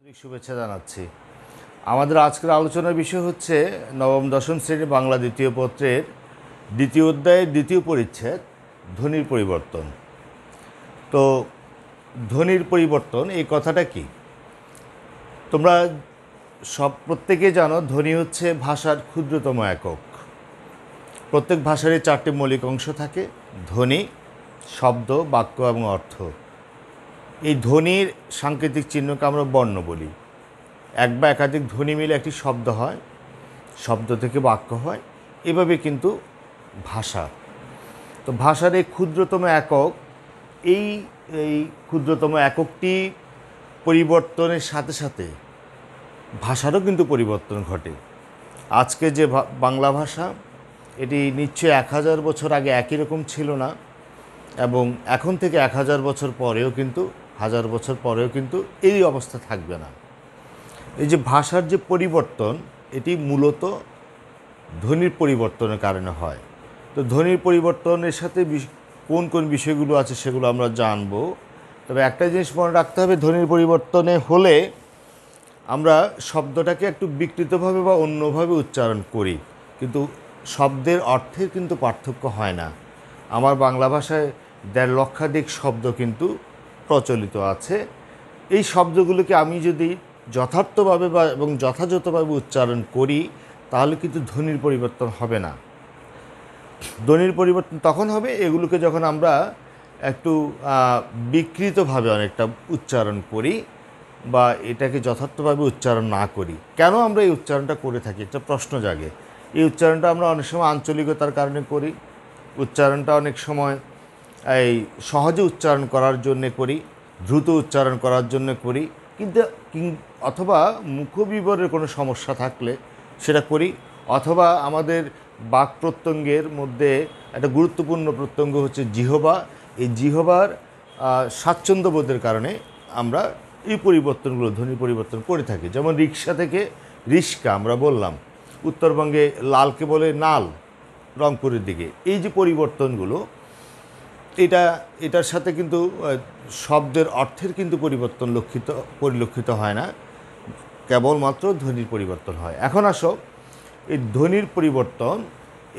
শুভেচ্ছা জানাচ্ছি। আমাদের আজকের আলোচনার বিষয় হচ্ছে নবম দশম শ্রেণী বাংলা দ্বিতীয় পত্রের দ্বিতীয় অধ্যায়ের দ্বিতীয় পরিচ্ছেদ ধ্বনির পরিবর্তন। তো ধ্বনির পরিবর্তন এই কথাটা কি? তোমরা প্রত্যেকে জানো ধ্বনি হচ্ছে ভাষার ক্ষুদ্রতম একক। প্রত্যেক ভাষারই চারটি মৌলিক অংশ থাকে: ধ্বনি, শব্দ, বাক্য এবং অর্থ। এই ধ্বনির সাংকেতিক চিহ্নকে আমরা বর্ণ বলি। এক বা একাধিক ধ্বনি মিলে একটি শব্দ হয়, শব্দ থেকে বাক্য হয়, এভাবে কিন্তু ভাষা। তো ভাষার এই ক্ষুদ্রতম একক, এই এই ক্ষুদ্রতম এককটি পরিবর্তনের সাথে সাথে ভাষারও কিন্তু পরিবর্তন ঘটে। আজকে যে বাংলা ভাষা, এটি নিশ্চয়ই 1000 বছর আগে একই রকম ছিল না, এবং এখন থেকে 1000 বছর পরেও কিন্তু, 1000 বছর পরেও কিন্তু এই অবস্থা থাকবে না। এই যে ভাষার যে পরিবর্তন, এটি মূলত ধ্বনির পরিবর্তনের কারণে হয়। তো ধ্বনির পরিবর্তনের সাথে কোন কোন বিষয়গুলো আছে সেগুলো আমরা জানব। তবে একটা জিনিস মনে রাখতে হবে, ধ্বনির পরিবর্তনে হলে আমরা শব্দটাকে একটু বিকৃতভাবে বা অন্যভাবে উচ্চারণ করি, কিন্তু শব্দের অর্থের কিন্তু পার্থক্য হয় না। আমার বাংলা ভাষায় 1.5 লক্ষাধিক শব্দ কিন্তু প্রচলিত আছে। এই শব্দগুলোকে আমি যদি যথার্থভাবে এবং যথাযথভাবে উচ্চারণ করি, তাহলে কিন্তু ধ্বনির পরিবর্তন হবে না। ধ্বনির পরিবর্তন তখন হবে এগুলোকে যখন আমরা একটু বিকৃতভাবে অনেকটা উচ্চারণ করি বা এটাকে যথার্থভাবে উচ্চারণ না করি। কেন আমরা এই উচ্চারণটা করে থাকি, একটা প্রশ্ন জাগে। এই উচ্চারণটা আমরা অনেক সময় আঞ্চলিকতার কারণে করি, উচ্চারণটা অনেক সময় এই সহজে উচ্চারণ করার জন্য করি, দ্রুত উচ্চারণ করার জন্য করি, অথবা মুখবিবরের কোনো সমস্যা থাকলে সেটা করি, অথবা আমাদের বাক প্রত্যঙ্গের মধ্যে একটা গুরুত্বপূর্ণ প্রত্যঙ্গ হচ্ছে জিহবা। এই জিহবার স্বাচ্ছন্দ্যবোধের কারণে আমরা এই পরিবর্তনগুলো, ধ্বনি পরিবর্তন করে থাকি। যেমন রিক্সা থেকে রিস্কা আমরা বললাম, উত্তরবঙ্গে লালকে বলে নাল, রংপুরের দিকে। এই যে পরিবর্তনগুলো, এটার সাথে কিন্তু শব্দের অর্থের কিন্তু পরিলক্ষিত হয় না, কেবলমাত্র ধ্বনির পরিবর্তন হয়। এখন আসো, এই ধ্বনির পরিবর্তন,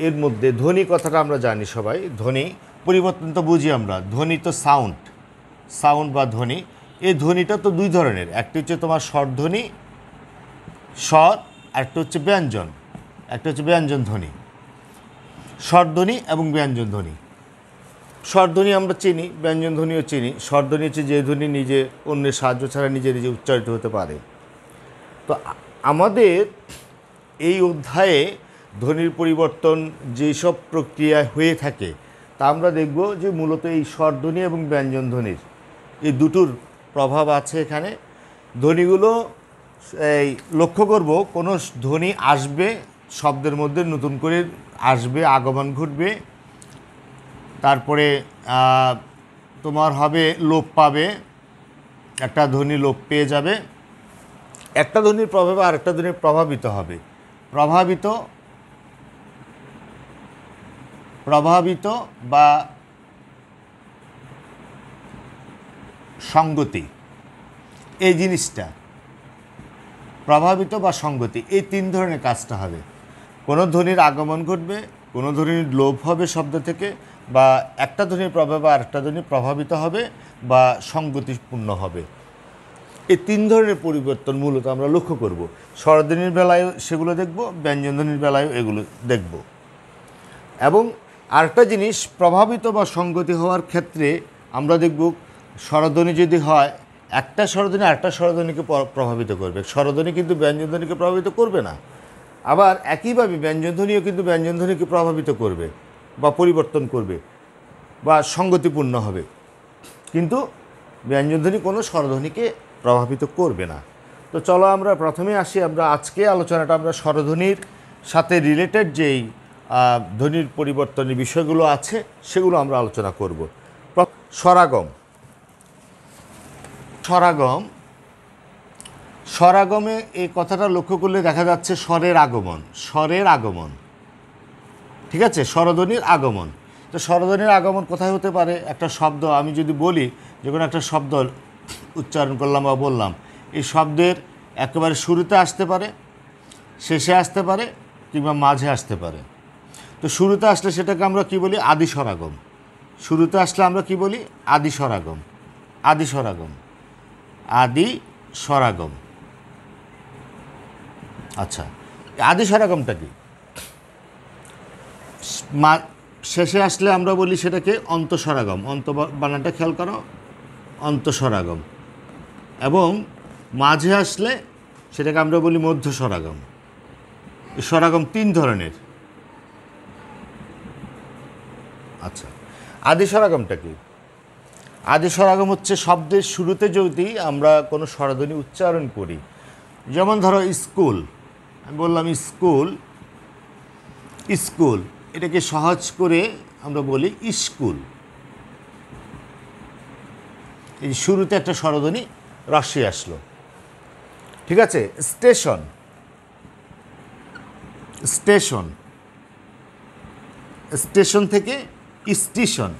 এর মধ্যে ধ্বনি কথাটা আমরা জানি সবাই। ধ্বনি পরিবর্তন তো বুঝি আমরা, ধ্বনি তো সাউন্ড বা ধ্বনি। এই ধ্বনিটা তো দুই ধরনের, একটি হচ্ছে তোমার স্বরধ্বনি, স্বর, আরেকটা হচ্ছে ব্যঞ্জন, একটা হচ্ছে ব্যঞ্জন ধ্বনি। স্বরধ্বনি এবং ব্যঞ্জন ধ্বনি। স্বরধ্বনি আমরা চিনি, ব্যঞ্জন ধ্বনিও চিনি। স্বরধ্বনি হচ্ছে যে ধ্বনি নিজে অন্যের সাহায্য ছাড়া নিজে নিজে উচ্চারিত হতে পারে। তো আমাদের এই অধ্যায়ে ধ্বনির পরিবর্তন যেসব প্রক্রিয়ায় হয়ে থাকে, তা আমরা দেখব যে মূলত এই স্বরধ্বনি এবং ব্যঞ্জন ধ্বনির এই দুটোর প্রভাব আছে এখানে। ধ্বনিগুলো এই লক্ষ্য করব, কোনো ধ্বনি আসবে, শব্দের মধ্যে নতুন করে আসবে, আগমন ঘটবে, তারপরে তোমার হবে লোপ পাবে, একটা ধ্বনি লোপ পেয়ে যাবে, একটা ধ্বনির প্রভাবে আরেকটা ধ্বনি প্রভাবিত হবে। প্রভাবিত বা সঙ্গতি, এই জিনিসটা, প্রভাবিত বা সঙ্গতি, এই তিন ধরনের কাজটা হবে। কোনো ধ্বনির আগমন ঘটবে, কোনো ধ্বনির লোপ হবে শব্দ থেকে, বা একটা ধ্বনির প্রভাবে আরেকটা ধ্বনি প্রভাবিত হবে বা সঙ্গতিপূর্ণ হবে। এই তিন ধরনের পরিবর্তন মূলত আমরা লক্ষ্য করব। স্বরধ্বনির বেলায়ও সেগুলো দেখব, ব্যঞ্জনধ্বনির বেলায়ও এগুলো দেখব। এবং আরেকটা জিনিস, প্রভাবিত বা সঙ্গতি হওয়ার ক্ষেত্রে আমরা দেখব, স্বরধ্বনি যদি হয়, একটা স্বরধ্বনি আরেকটা স্বরধ্বনিকে প্রভাবিত করবে, স্বরধ্বনি কিন্তু ব্যঞ্জনধ্বনিকে প্রভাবিত করবে না। আবার একইভাবে ব্যঞ্জনধ্বনিও কিন্তু ব্যঞ্জনধ্বনিকে প্রভাবিত করবে বা পরিবর্তন করবে বা সঙ্গতিপূর্ণ হবে, কিন্তু ব্যঞ্জনধ্বনি কোনো স্বরধ্বনিকে প্রভাবিত করবে না। তো চলো আমরা প্রথমে আসি, আমরা আজকে আলোচনাটা আমরা স্বরধ্বনির সাথে রিলেটেড যেই ধ্বনির পরিবর্তনের বিষয়গুলো আছে সেগুলো আমরা আলোচনা করব। স্বরাগমে এই কথাটা লক্ষ্য করলে দেখা যাচ্ছে স্বরের আগমন, ঠিক আছে, স্বরধ্বনির আগমন। তো স্বরধ্বনির আগমন কোথায় হতে পারে? একটা শব্দ আমি যদি বলি, যে কোনো একটা শব্দ উচ্চারণ করলাম বা বললাম, এই শব্দের একেবারে শুরুতে আসতে পারে, শেষে আসতে পারে, কিংবা মাঝে আসতে পারে। তো শুরুতে আসলে সেটাকে আমরা কি বলি? আদি স্বরাগম। শুরুতে আসলে আমরা কি বলি? আদি স্বরাগম। আদি স্বরাগম, আদি স্বরাগম। আচ্ছা, আদি স্বরাগমটা কি? শেষে আসলে আমরা বলি সেটাকে অন্তঃস্বরাগম। বানানটা খেয়াল করো, অন্তঃস্বরাগম। এবং মাঝে আসলে সেটাকে আমরা বলি মধ্য স্বরাগম। এই স্বরাগম 3 ধরনের। আচ্ছা, আদি স্বরাগমটা কি? আদি স্বরাগম হচ্ছে শব্দের শুরুতে যদি আমরা কোনো স্বরধ্বনি উচ্চারণ করি, যেমন ধরো স্কুল, আমি বললাম স্কুল, স্কুল, এটাকে সহজ করে আমরা বলি স্কুল। এই শুরুতে একটা স্বরধ্বনি রস্যি আসলো, ঠিক আছে? স্টেশন, স্টেশন, স্টেশন থেকে স্টেশন,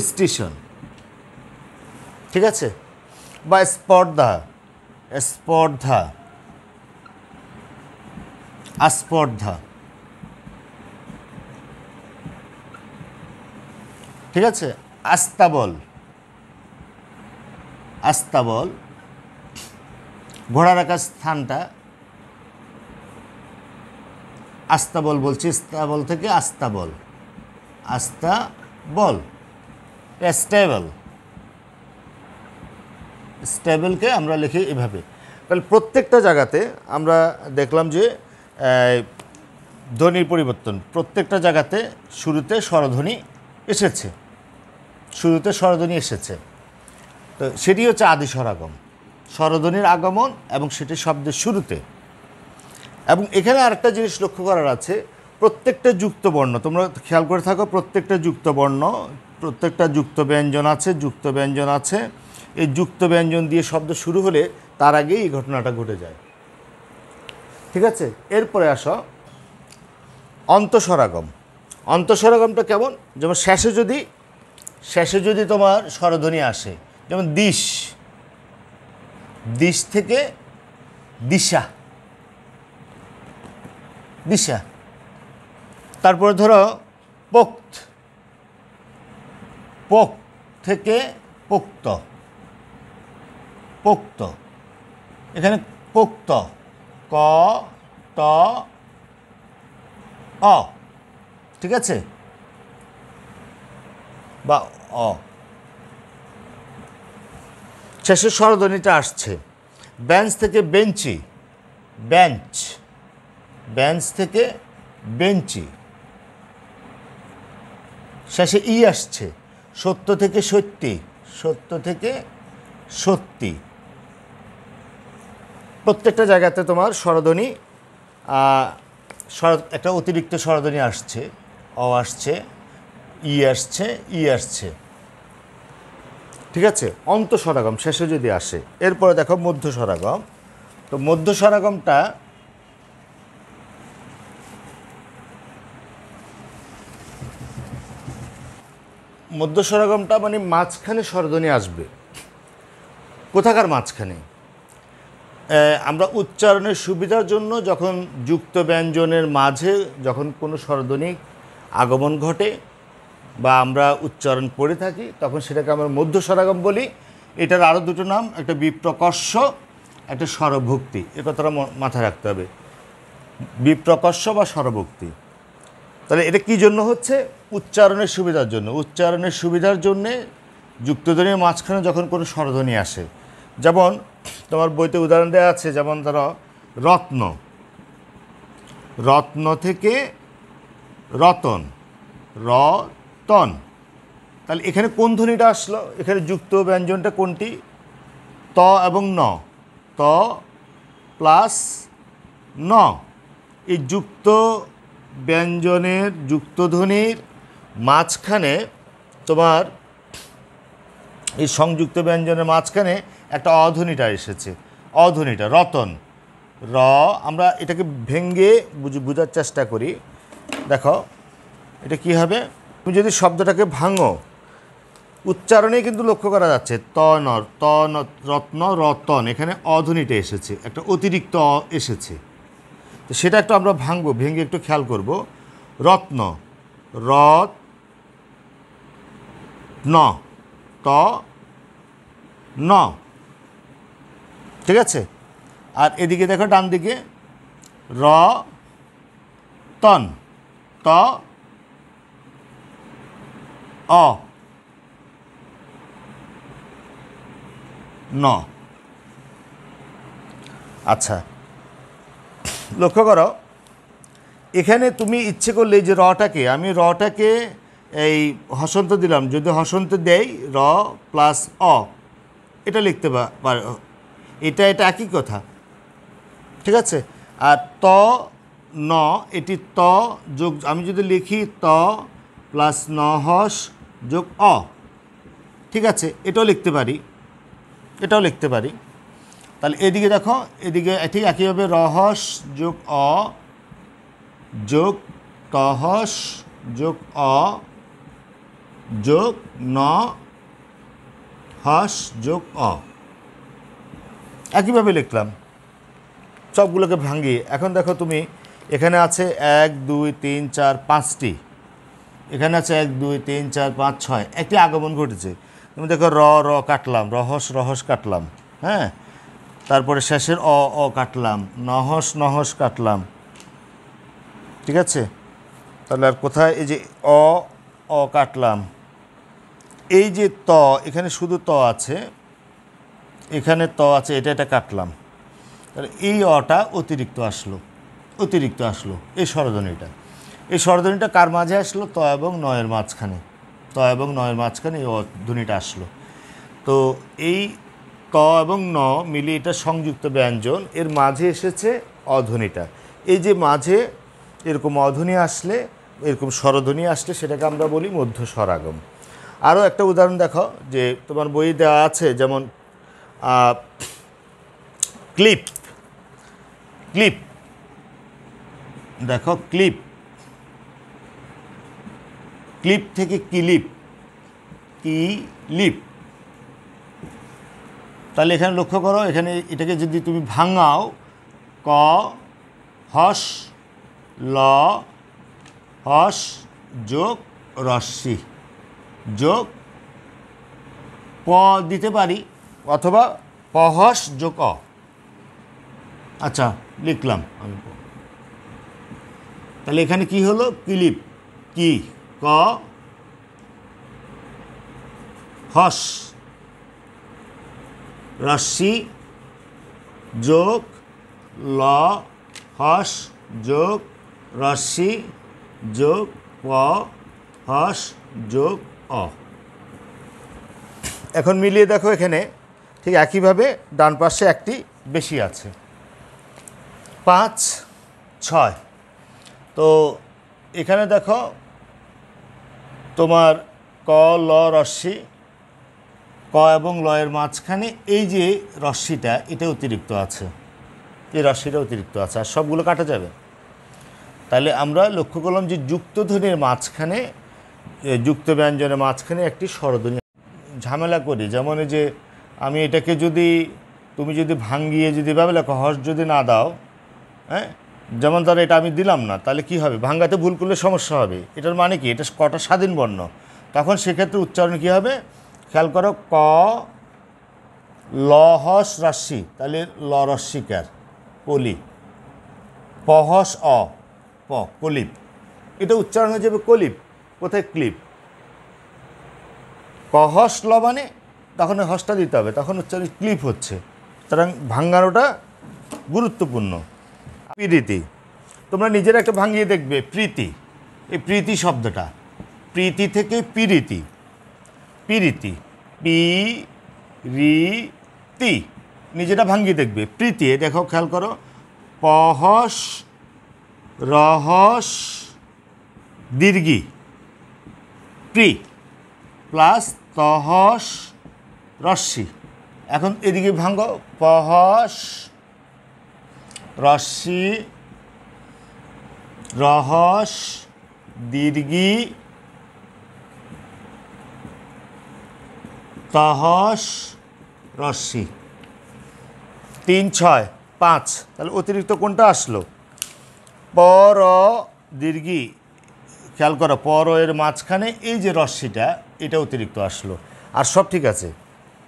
স্টেশন, ঠিক আছে? বা স্পর্ধা, স্পর্ধা, আস্পর্ধা, ঠিক আছে? আস্তাবল, আস্তাবল, ঘোড়া রাখার স্থানটা আস্তাবল বলছি, স্তাবল থেকে আস্তাবল, আস্তাবল। স্টেবল, স্টেবলকে আমরা লিখি এভাবে। তাহলে প্রত্যেকটা জায়গাতে আমরা দেখলাম যে ধ্বনির পরিবর্তন, প্রত্যেকটা জায়গাতে শুরুতে স্বরধ্বনি এসেছে, শুরুতে স্বরধ্বনি এসেছে। তো সেটি হচ্ছে আদি স্বরাগম, স্বরধ্বনির আগমন এবং সেটি শব্দের শুরুতে। এবং এখানে আরেকটা জিনিস লক্ষ্য করার আছে, প্রত্যেকটা যুক্ত বর্ণ, তোমরা খেয়াল করে থাকো, প্রত্যেকটা যুক্ত বর্ণ, প্রত্যেকটা যুক্ত ব্যঞ্জন আছে, যুক্ত ব্যঞ্জন আছে। এই যুক্ত ব্যঞ্জন দিয়ে শব্দ শুরু হলে তার আগেই এই ঘটনাটা ঘটে যায়, ঠিক আছে? এরপরে আসো অন্তঃস্বরাগম। অন্তঃস্বরাগমটা কেমন? যেমন শেষে যদি তোমার স্বরধ্বনি আসে, যেমন দিশ, দিশ থেকে দিশা, দিশা। তারপরে ধরো পোক্ত, পোক থেকে পোক্ত, পোক্ত। এখানে পোক্ত, ক ত অ, ঠিক আছে? বা অ, শেষের স্বরধ্বনিটা আসছে। বেঞ্চ থেকে বেঞ্চি, বেঞ্চ, বেঞ্চ থেকে বেঞ্চি। শেষে ই আসছে, সত্য থেকে সত্যি, সত্য থেকে সত্যি। প্রত্যেকটা জায়গাতে তোমার স্বরধ্বনি, একটা অতিরিক্ত স্বরধ্বনি আসছে, অ আসছে, ই আসছে, ই আসছে, ঠিক আছে? অন্তঃস্বরাগম শেষে যদি আসে। এরপরে দেখো মধ্য স্বরাগম। তো মধ্য স্বরাগমটা মধ্য স্বরাগমটা মানে মাঝখানে স্বরধ্বনি আসবে। কোথাকার মাঝখানে? আমরা উচ্চারণের সুবিধার জন্য যখন যুক্ত ব্যঞ্জনের মাঝে যখন কোনো স্বরধ্বনি আগমন ঘটে বা আমরা উচ্চারণ পড়ে থাকি, তখন সেটাকে আমরা মধ্য স্বরাগম বলি। এটার আরও দুটো নাম, একটা বিপ্রকর্ষ, একটা স্বরভুক্তি। এ কথাটা মাথায় রাখতে হবে, বিপ্রকর্ষ বা স্বরভুক্তি। তাহলে এটা কী জন্য হচ্ছে? উচ্চারণের সুবিধার জন্য। উচ্চারণের সুবিধার জন্যে যুক্তধ্বনির মাঝখানে যখন কোনো স্বরধ্বনি আসে, যেমন তোমার বইতে উদাহরণ দেওয়া আছে, যেমন ধরো রত্ন, রত্ন থেকে রতন, রতন। তাহলে এখানে কোন ধ্বনিটা আসলো? এখানে যুক্ত ব্যঞ্জনটা কোনটি? ত এবং ন, ত প্লাস ন। এই যুক্ত ব্যঞ্জনের যুক্তধ্বনির মাঝখানে তোমার এই সংযুক্ত ব্যঞ্জনের মাঝখানে একটা অধ্বনিটা এসেছে, অধ্বনিটা রতন, র। আমরা এটাকে ভেঙ্গে বোঝার চেষ্টা করি। দেখো এটা কি হবে? তুমি যদি শব্দটাকে ভাঙো, উচ্চারণে কিন্তু লক্ষ্য করা যাচ্ছে ত ন ত ন রত্ন রতন, এখানে অধ্বনিটা এসেছে, একটা অতিরিক্ত অ এসেছে। তো সেটা একটু আমরা ভাঙবো, ভেঙে একটু খেয়াল করব। রত্ন রত ন ত ন, ঠিক আছে। আর এদিকে দেখো ডান দিকে র তন ত অ ন। আচ্ছা, লক্ষ্য করো এখানে তুমি ইচ্ছে করলে যে রটাকে, আমি রটাকে এই হসন্ত দিলাম, যদি হসন্ত দেই র প্লাস অ, এটা লিখতে পারো, এটা একই কথা, ঠিক আছে। আর ত ন, এটি ত যোগ, আমি যদি লিখি ত প্লাস ন হস যোগ অ, ঠিক আছে, এটাও লিখতে পারি, এটাও লিখতে পারি। তাহলে এদিকে দেখো, এদিকে ঠিক একইভাবে রহস যোগ অ যোগ তহস যোগ অ যোগ ন হস যোগ অ, একইভাবে লিখলাম, সবগুলোকে ভাঙিয়ে। এখন দেখো তুমি এখানে আছে 1 2 3 4 5টি, এখানে আছে 1 2 3 4 5 6, একটি আগমন ঘটেছে। তুমি দেখো র র কাটলাম, রহস রহস কাটলাম, হ্যাঁ, তারপরে শেষের অ অ কাটলাম, নহস নহস কাটলাম, ঠিক আছে। তাহলে আর কোথায়, এই যে অ অ কাটলাম, এই যে ত, এখানে শুধু ত আছে, এখানে ত আছে, এটা কাটলাম। তাহলে এই অটা অতিরিক্ত আসলো, অতিরিক্ত আসলো। এই স্বরধ্বনিটা, এই স্বরধ্বনিটা কার মাঝে আসলো? ত এবং নয়ের মাঝখানে, ত এবং নয়ের মাঝখানে এই ধ্বনিটা আসলো। তো এই ত এবং ন মিলিয়ে এটা সংযুক্ত ব্যঞ্জন, এর মাঝে এসেছে অধ্বনিটা। এই যে মাঝে এরকম অধ্বনি আসলে, এরকম স্বরধ্বনি আসলে সেটাকে আমরা বলি মধ্য স্বরাগম। আরও একটা উদাহরণ দেখো, যে তোমার বই দেওয়া আছে, যেমন ক্লিপ, ক্লিপ দেখো, ক্লিপ, ক্লিপ থেকে কিলিপ, কিলিপ। তাহলে এখানে লক্ষ্য করো, এখানে এটাকে যদি তুমি ভাঙাও, ক হস ল হস যোগ রস্যি যোগ প দিতে পারি, অথবা পহস যোগ অ। আচ্ছা, লিখলাম আমি। তাহলে এখানে কি হলো? কিলিপ, কি ক হস রস্যি যোগ ল হস যোগ রস্যি যোগ প হস যোগ অ। এখন মিলিয়ে দেখো, এখানে ঠিক একইভাবে ডান পাশে একটি বেশি আছে, 5 6। তো এখানে দেখো তোমার ক ল রস্যি, ক এবং লয়ের মাঝখানে এই যে রস্যিটা, এটা অতিরিক্ত আছে, এই রস্যিটা অতিরিক্ত আছে, আর সবগুলো কাটা যাবে। তাহলে আমরা লক্ষ্য করলাম যে যুক্তধ্বনির মাঝখানে, যুক্ত ব্যঞ্জনের মাঝখানে একটি স্বরধ্বনি ঝামেলা করি। যেমন এই যে আমি এটাকে যদি, তুমি যদি ভাঙ্গিয়ে যদি ভাবে লেখো, হস যদি না দাও, হ্যাঁ, যেমন ধরো এটা আমি দিলাম না, তাহলে কি হবে? ভাঙ্গাতে ভুল করলে সমস্যা হবে। এটার মানে কি? এটা কটা স্বাধীন বর্ণ, তখন সেক্ষেত্রে উচ্চারণ কী হবে? খেয়াল করো, ক ল হস রাশি, তাহলে ল রস্যিকার, কলি, পহস অ প, কলিপ, এটা উচ্চারণ হয়ে যাবে কলিপ। কোথায়? ক্লিপ। কহস ল মানে তখন হসটা দিতে হবে, তখন উচ্চারণ ক্লিপ হচ্ছে। সুতরাং ভাঙ্গানোটা গুরুত্বপূর্ণ। প্রীতি, তোমরা নিজেরা একটা ভাঙিয়ে দেখবে। প্রীতি, এই প্রীতি শব্দটা, প্রীতি থেকে পিরিতি, পিরিতি, পি রি তি, নিজেটা ভাঙিয়ে দেখবে। প্রীতি, দেখো খেয়াল করো, পহস রহস দীর্ঘি, প্রি প্লাস তহস রস্যি। এখন এদিকে ভাঙ্গ, পহস রস্যি রহস দীর্ঘি তহস রস্যি 3 6 5, তাহলে অতিরিক্ত কোনটা আসলো? পর দীর্ঘি, খেয়াল করো পর এর মাঝখানে এই যে রস্যিটা এটা অতিরিক্ত আসলো, আর সব ঠিক আছে।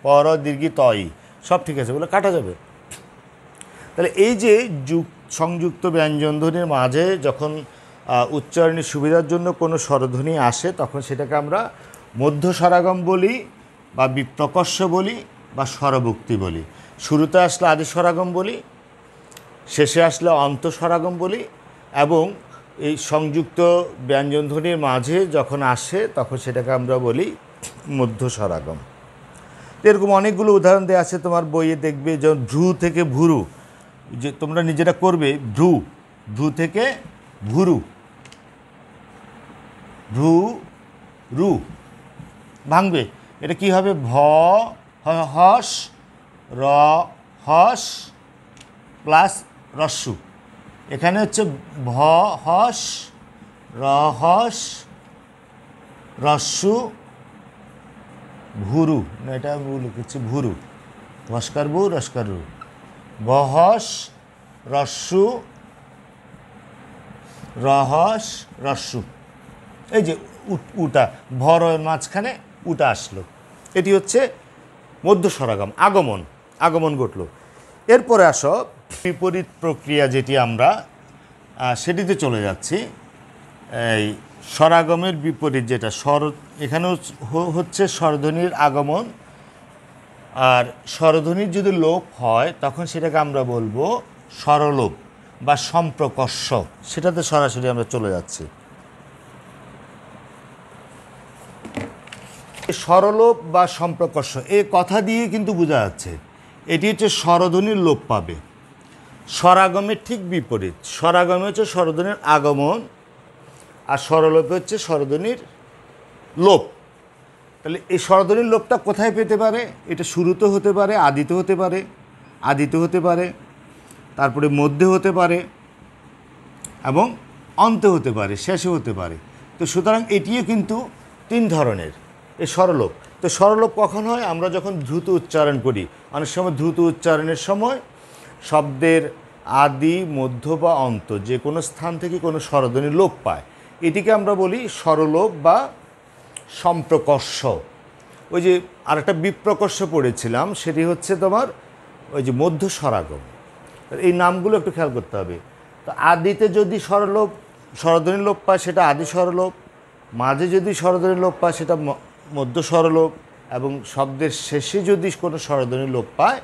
পর দীর্ঘি তই সব ঠিক আছে, বলে কাটা যাবে। তাহলে এই যে সংযুক্ত ব্যঞ্জনধ্বনির মাঝে যখন উচ্চারণের সুবিধার জন্য কোনো স্বরধ্বনি আসে তখন সেটাকে আমরা মধ্য স্বরাগম বলি বা বিপ্রকর্ষ বলি বা স্বরভুক্তি বলি। শুরুতে আসলে আদি স্বরাগম বলি, শেষে আসলে অন্তঃস্বরাগম বলি, এবং এই সংযুক্ত ব্যঞ্জনধ্বনির মাঝে যখন আসে তখন সেটাকে আমরা বলি মধ্য স্বরাগম। এরকম অনেকগুলো উদাহরণ দেওয়া আছে তোমার বইয়ে, দেখবে যেমন ভ্রু থেকে ভুরু, যে তোমরা নিজেরা করবে, ভ্রু, ভ্রু থেকে ভুরু, ভ্রু রু ভাঙবে, এটা কি হবে? ভ হস র হস প্লাস রস্যু, এখানে হচ্ছে ভ হস র হস রস্যু ভুরু, না এটা লিখেছি ভুরু, ভস্কার ভু রস্কার রু, বহস রস্যু রহস রস্যু, এই যে উটা ভরের মাঝখানে উটা আসলো, এটি হচ্ছে মধ্য স্বরাগম, আগমন, আগমন ঘটল। এরপরে আসো বিপরীত প্রক্রিয়া, যেটি আমরা সেটিতে চলে যাচ্ছি। এই স্বরাগমের বিপরীত যেটা স্বর, এখানেও হচ্ছে স্বরধ্বনির আগমন, আর স্বরধ্বনির যদি লোপ হয় তখন সেটাকে আমরা বলবো স্বরলোপ বা সম্প্রকর্ষ, সেটাতে সরাসরি আমরা চলে যাচ্ছি। স্বরলোপ বা সম্প্রকর্ষ এই কথা দিয়ে কিন্তু বোঝা যাচ্ছে এটি হচ্ছে স্বরধ্বনির লোপ পাবে। স্বরাগমের ঠিক বিপরীত, স্বরাগমে হচ্ছে স্বরধ্বনির আগমন, আর স্বরলোপে হচ্ছে স্বরধ্বনির লোপ। তাহলে এই স্বরধ্বনির লোপটা কোথায় পেতে পারে? এটা শুরুতে হতে পারে, আদিতে হতে পারে, আদিতে হতে পারে, তারপরে মধ্যে হতে পারে, এবং অন্তে হতে পারে, শেষে হতে পারে। তো সুতরাং এটিও কিন্তু 3 ধরনের এই স্বরলোপ। তো স্বরলোপ কখন হয়? আমরা যখন দ্রুত উচ্চারণ করি, অনেক সময় দ্রুত উচ্চারণের সময় শব্দের আদি, মধ্য বা অন্ত যে কোনো স্থান থেকে কোনো স্বরধ্বনি লোপ পায়, এটিকে আমরা বলি স্বরলোপ বা সম্প্রকর্ষ। ওই যে আরেকটা বিপ্রকর্ষ পড়েছিলাম, সেটি হচ্ছে তোমার ওই যে মধ্য স্বরাগম। এই নামগুলো একটু খেয়াল করতে হবে। তো আদিতে যদি স্বরধ্বনি লোপ পায় সেটা আদি স্বরলোপ, মাঝে যদি স্বরধ্বনি লোপ পায় সেটা মধ্য স্বরলোপ, এবং শব্দের শেষে যদি কোনো স্বরধ্বনি লোপ পায়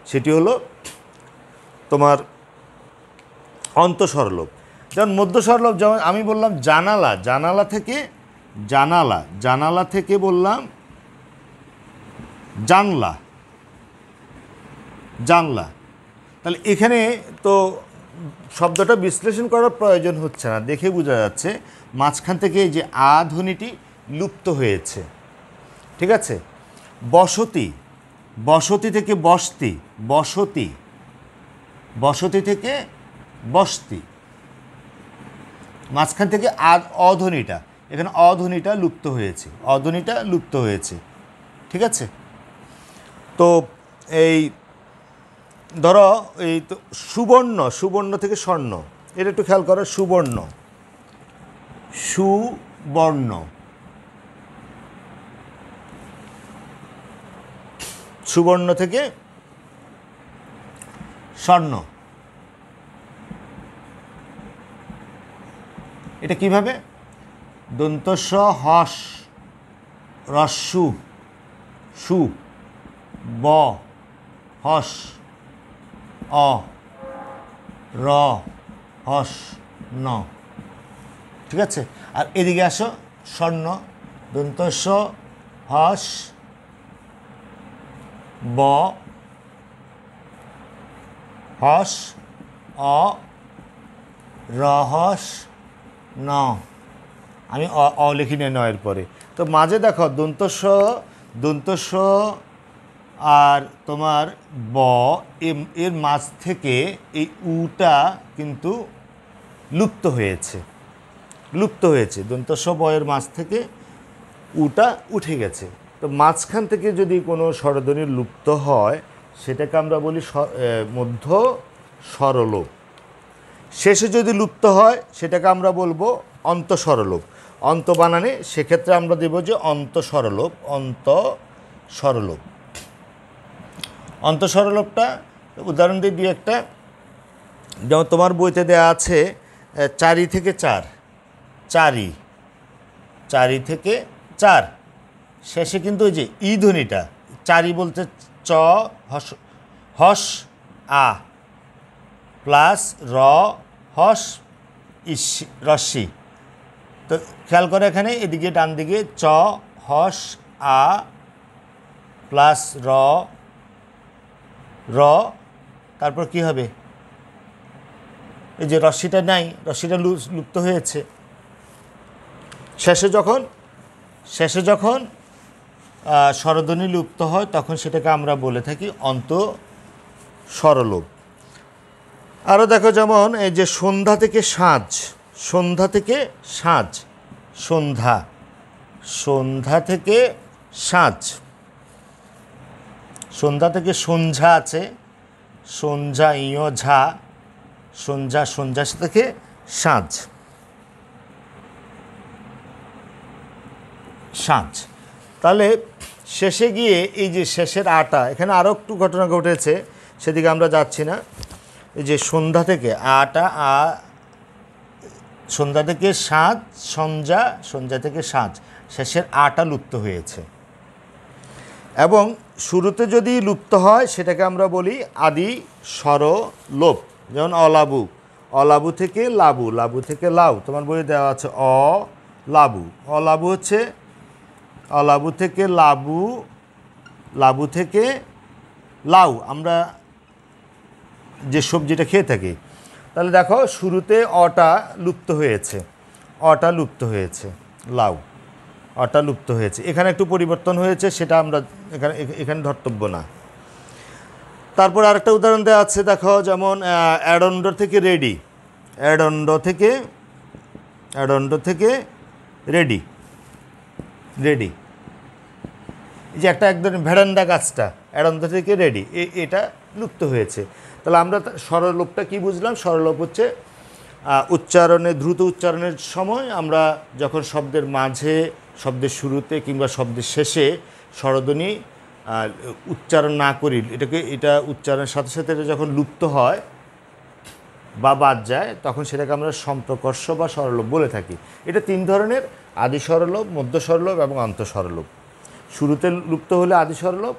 সেটি হলো তোমার অন্তঃস্বরলোপ। যেমন মধ্য স্বরলোপ, যেমন আমি বললাম জানালা, জানালা থেকে জানালা, জানালা থেকে বললাম জানলা, জানলা। তাহলে এখানে তো শব্দটা বিশ্লেষণ করার প্রয়োজন হচ্ছে না, দেখে বোঝা যাচ্ছে মাঝখান থেকে যে আ ধ্বনিটি লুপ্ত হয়েছে। ঠিক আছে? বসতি, বসতি থেকে বসতি, বসতি, বসতি থেকে বসতি, মাঝখান থেকে অধ্বনিটা, এখানে অধ্বনিটা লুপ্ত হয়েছে, অধ্বনিটা লুপ্ত হয়েছে। ঠিক আছে? তো এই ধরো এই তো সুবর্ণ, সুবর্ণ থেকে স্বর্ণ, এটা একটু খেয়াল করো, সুবর্ণ, সুবর্ণ, সুবর্ণ থেকে স্বর্ণ, এটা কিভাবে? দন্তস্ব হস রস্যু সু ব হস অ র হস ন। ঠিক আছে? আর এদিকে আসো, স্বর্ণ, দন্তস্ব হস ব হস অ রহস ন, আমি অ লিখি নিয়ে নয়ের পরে। তো মাঝে দেখো দন্তস্ব, দন্তস্ব আর তোমার ব, এর মাঝ থেকে এই উটা কিন্তু লুপ্ত হয়েছে, লুপ্ত হয়েছে। দন্তস্ব বয়ের মাঝ থেকে উটা উঠে গেছে, তো মাঝখান থেকে যদি কোনো স্বরধ্বনি লুপ্ত হয় সেটাকে আমরা বলি মধ্য স্বরলোপ। শেষে যদি লুপ্ত হয় সেটাকে আমরা বলবো অন্ত স্বরলোপ। অন্ত বানানে সেক্ষেত্রে আমরা দেব যে অন্ত স্বরলোপ। অন্ত স্বরলোপ, অন্ত স্বরলোপটা উদাহরণ দিয়ে দুই একটা। যেমন তোমার বইতে দেওয়া আছে 4 থেকে 4, 4, 4 থেকে 4, শেষে কিন্তু ওই যে ই ধ্বনিটা, 4 বলতে চ হস আ প্লাস র হস রস্যি। তো খেয়াল করে এখানে এদিকে ডান দিকে চ হস আ প্লাস র র, তারপর কি হবে, এই যে রস্যিটা নাই, রস্যিটা লুপ্ত হয়েছে। শেষে যখন স্বরধ্বনি লুপ্ত হয় তখন সেটাকে আমরা বলে থাকি অন্ত স্বরলোপ। আরও দেখো, যেমন এই যে সন্ধ্যা থেকে সাঁঝ, সন্ধ্যা থেকে সাঁঝ, সন্ধ্যা, সন্ধ্যা থেকে সাঁঝ, সন্ধ্যা থেকে সন্ধ্যা আছে, সন্ধ্যা ইয় ঝা, সন্ধ্যা, সন্ধ্যা থেকে সাঁঝ, সাঁঝ। তাহলে শেষে গিয়ে এই যে শেষের আটা, এখানে আরও একটু ঘটনা ঘটেছে, সেদিকে আমরা যাচ্ছি না। এই যে সন্ধ্যা থেকে আটা আ, সন্ধ্যা থেকে সাঁঝ, সন্ধ্যা, সন্ধ্যা থেকে সাঁঝ, শেষের আটা লুপ্ত হয়েছে। এবং শুরুতে যদি লুপ্ত হয় সেটাকে আমরা বলি আদি স্বরলোপ। যেমন অলাবু, অলাবু থেকে লাবু, লাবু থেকে লাউ, তোমার বইয়ে দেওয়া আছে অ লাবু। অলাবু হচ্ছে অলাবু থেকে লাবু, লাবু থেকে লাউ, আমরা যে সবজিটা খেয়ে থাকি। তাহলে দেখো শুরুতে অটা লুপ্ত হয়েছে, অটা লুপ্ত হয়েছে, লাউ, অটা লুপ্ত হয়েছে। এখানে একটু পরিবর্তন হয়েছে, সেটা আমরা এখানে ধর্তব্য না। তারপর আরেকটা উদাহরণ দেওয়া আছে, দেখো, যেমন অ্যাডন্ড থেকে রেডি, অ্যাডন্ড থেকে, অ্যাডন্ড থেকে রেডি, রেডি। এই যে একটা একদম ভেড়ান্ডা গাছটা, অ্যাডন্ড থেকে রেডি, এটা লুপ্ত হয়েছে। তাহলে আমরা স্বরলোপটা কি বুঝলাম? স্বরলোপ হচ্ছে উচ্চারণে, দ্রুত উচ্চারণের সময় আমরা যখন শব্দের মাঝে, শব্দের শুরুতে কিংবা শব্দের শেষে স্বরধ্বনি উচ্চারণ না করি, এটা উচ্চারণের সাথে সাথে এটা যখন লুপ্ত হয় বা বাদ যায়, তখন সেটাকে আমরা সম্প্রকর্ষ বা স্বরলোপ বলে থাকি। এটা 3 ধরনের: আদি স্বরলোপ, মধ্য স্বরলোপ এবং অন্ত স্বরলোপ। শুরুতে লুপ্ত হলে আদি স্বরলোপ,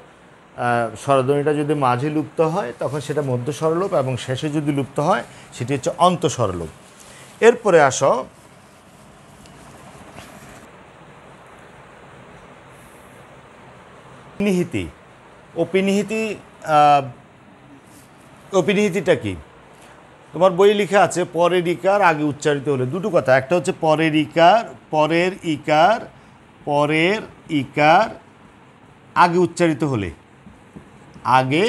স্বরধ্বনিটা যদি মাঝে লুপ্ত হয় তখন সেটা মধ্য স্বরলোপ, এবং শেষে যদি লুপ্ত হয় সেটি হচ্ছে অন্ত স্বরলোপ। এরপরে আসো অপিনিহিতি। অপিনিহিতি, অপিনিহিতিটা কি? তোমার বই লেখা আছে পরের ইকার আগে উচ্চারিত হলে। দুটো কথা, একটা হচ্ছে পরের ইকার, পরের ইকার, পরের ইকার আগে উচ্চারিত হলে, আগে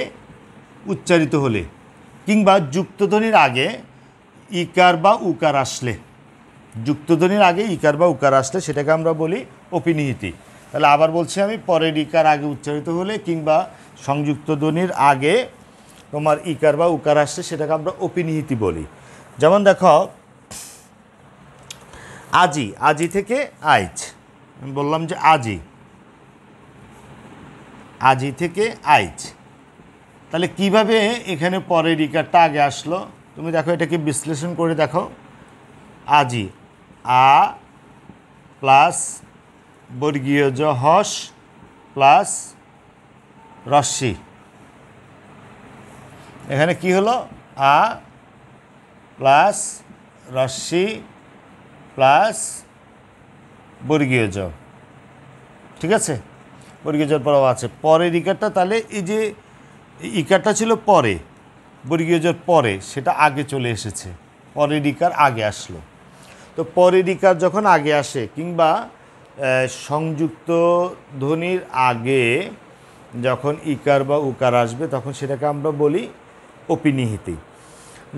উচ্চারিত হলে, কিংবা যুক্তধ্বনির আগে ইকার বা উকার আসলে, যুক্তধ্বনির আগে ইকার বা উকার আসলে সেটাকে আমরা বলি অপিনিহিতি। তাহলে আবার বলছি আমি, পরের ইকার আগে উচ্চারিত হলে কিংবা সংযুক্ত ধ্বনির আগে তোমার ইকার বা উকার আসলে সেটাকে আমরা অপিনিহিতি বলি। যেমন দেখো, আজি, আজি থেকে আইজ, আমি বললাম যে আজি, আজি থেকে আইজ। তাহলে কিভাবে এখানে পরের ইকারটা আগে আসলো? তুমি দেখো, এটাকে বিশ্লেষণ করে দেখো। আজি, আ প্লাস বর্গীয় জ হস প্লাস রস্যি, এখানে কি হলো? আ প্লাস রস্যি প্লাস বর্গীয় জ, ঠিক আছে? বর্গীয় জর পরেও আছে পরের ইকারটা। তাহলে এই যে ইকারটা ছিল পরে, বর্গীয় জর পরে, সেটা আগে চলে এসেছে, পরের ইকার আগে আসলো। তো পরের ইকার যখন আগে আসে কিংবা সংযুক্ত ধ্বনির আগে যখন ইকার বা উকার আসবে তখন সেটাকে আমরা বলি অপিনিহিতি।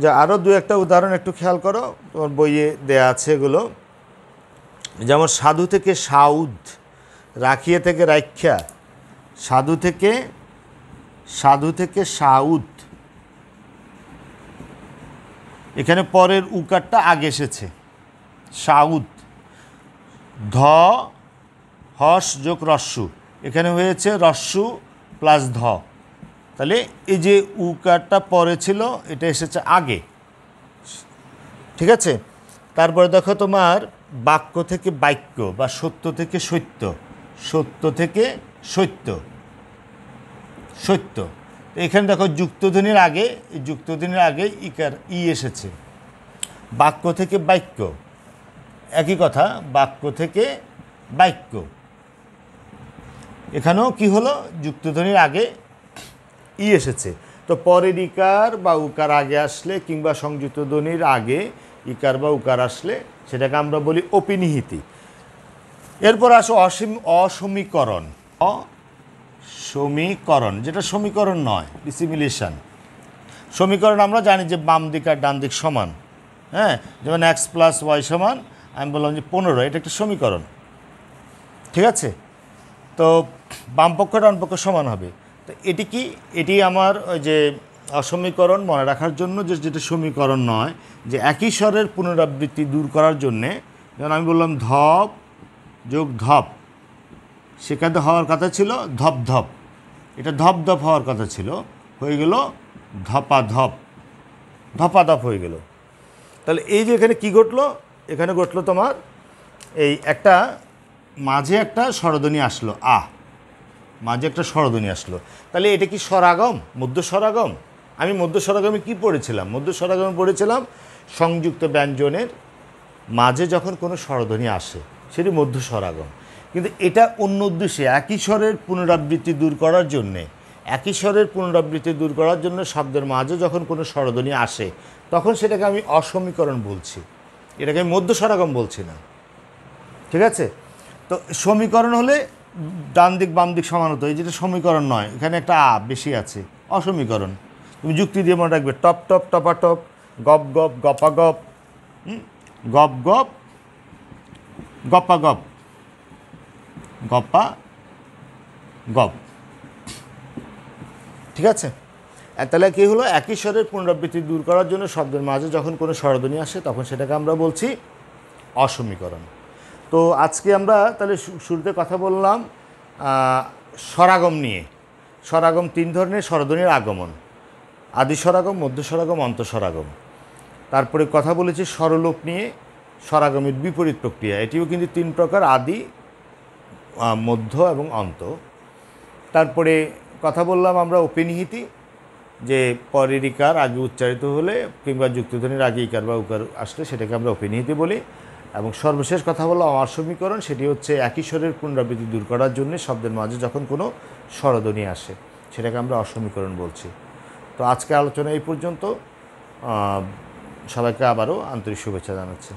যা আরও দু একটা উদাহরণ একটু খেয়াল করো, তোমার বইয়ে দেয়া আছে এগুলো। যেমন সাধু থেকে সাউদ, রাখিয়া থেকে রাইখ্যা, সাধু থেকে সাউদ। এখানে পরের উকারটা আগে এসেছে, সাউদ। ধ হস যোগ রস্যু, এখানে হয়েছে রস্যু প্লাস ধ। তাহলে এই যে উকারটা পরে ছিল এটা এসেছে আগে, ঠিক আছে। তারপরে দেখো তোমার বাক্য থেকে বাক্য বা সত্য থেকে সত্য, সত্য থেকে সত্য, সত্য। এখানে দেখো যুক্তধ্বনির আগে, এই যুক্তধ্বনির আগে ইকার ই এসেছে। বাক্য থেকে বাক্য, একই কথা, বাক্য থেকে বাক্য। এখানেও কি হলো, যুক্তধ্বনির আগে ই এসেছে। তো পরের ইকার বা উকার আগে আসলে কিংবা সংযুক্ত ধ্বনির আগে ইকার বা উকার আসলে সেটাকে আমরা বলি অপিনিহিতি। এরপর আসো অসমীকরণ। অসমীকরণ, যেটা সমীকরণ নয়, ডিসিমিলেশন। সমীকরণ আমরা জানি যে বাম দিক আর ডান দিক সমান, হ্যাঁ, যেমন x প্লাস ওয়াই সমান, আমি বললাম যে 15, এটা একটা সমীকরণ, ঠিক আছে। তো বাম পক্ষ ডান পক্ষ সমান হবে। তো এটি কি, এটি আমার ওই যে অসমীকরণ মনে রাখার জন্য, যে যেটা সমীকরণ নয়, যে একই স্বরের পুনরাবৃত্তি দূর করার জন্যে, যেমন আমি বললাম ধপ যোগ ধপ, সেখানে হওয়ার কথা ছিল ধপ ধপ, এটা ধপ ধপ হওয়ার কথা ছিল, হয়ে গেল ধপাধপ, ধপাধপ হয়ে গেল। তাহলে এই যে এখানে কি ঘটলো, এখানে ঘটলো তোমার এই একটা মাঝে একটা স্বরধ্বনি আসলো, মাঝে একটা স্বরধ্বনি আসলো। তাহলে এটা কি স্বরাগম, মধ্য স্বরাগম? আমি মধ্য স্বরাগমে কী পড়েছিলাম? মধ্য স্বরাগমে পড়েছিলাম সংযুক্ত ব্যঞ্জনের মাঝে যখন কোনো স্বরধ্বনি আসে সেটি মধ্য স্বরাগম। কিন্তু এটা অন্য উদ্দেশ্যে, একই স্বরের পুনরাবৃত্তি দূর করার জন্যে, একই স্বরের পুনরাবৃত্তি দূর করার জন্য শব্দের মাঝে যখন কোনো স্বরধ্বনি আসে তখন সেটাকে আমি অসমীকরণ বলছি, এটাকে আমি মধ্য স্বরাগম বলছি না, ঠিক আছে। তো সমীকরণ হলে ডান দিক বাম দিক সমান হতো, এই যেটা সমীকরণ নয়, এখানে একটা বেশি আছে, অসমীকরণ। তুমি যুক্তি দিয়ে মনে রাখবে, টপ টপ টপা টপ, গপ গপ গপা গপ, গপ গপ গপা গপ, গপা গপ, ঠিক আছে। তাহলে কী হলো, একই স্বরের পুনরাবৃত্তি দূর করার জন্য শব্দের মাঝে যখন কোনো স্বরধ্বনি আসে তখন সেটাকে আমরা বলছি অসমীকরণ। তো আজকে আমরা তাহলে শুরুতে কথা বললাম স্বরাগম নিয়ে। স্বরাগম 3 ধরনের, স্বরধ্বনির আগমন, আদি স্বরাগম, মধ্য স্বরাগম, অন্ত স্বরাগম। তারপরে কথা বলেছি স্বরলোপ নিয়ে, স্বরাগমের বিপরীত প্রক্রিয়া, এটিও কিন্তু 3 প্রকার, আদি, মধ্য এবং অন্ত। তারপরে কথা বললাম আমরা অপিনিহিতি, যে পরের ইকার আগে উচ্চারিত হলে কিংবা যুক্তধ্বনির আগে ইকার বা উকার আসলে সেটাকে আমরা অপিনিহিতি বলি। এবং সর্বশেষ কথা বললাম অসমীকরণ, সেটি হচ্ছে একই স্বরের পুনরাবৃত্তি দূর করার জন্য শব্দের মাঝে যখন কোনো স্বরধ্বনি আসে সেটাকে আমরা অসমীকরণ বলছি। তো আজকে আলোচনা এই পর্যন্ত, সবাইকে আবারও আন্তরিক শুভেচ্ছা জানাচ্ছি।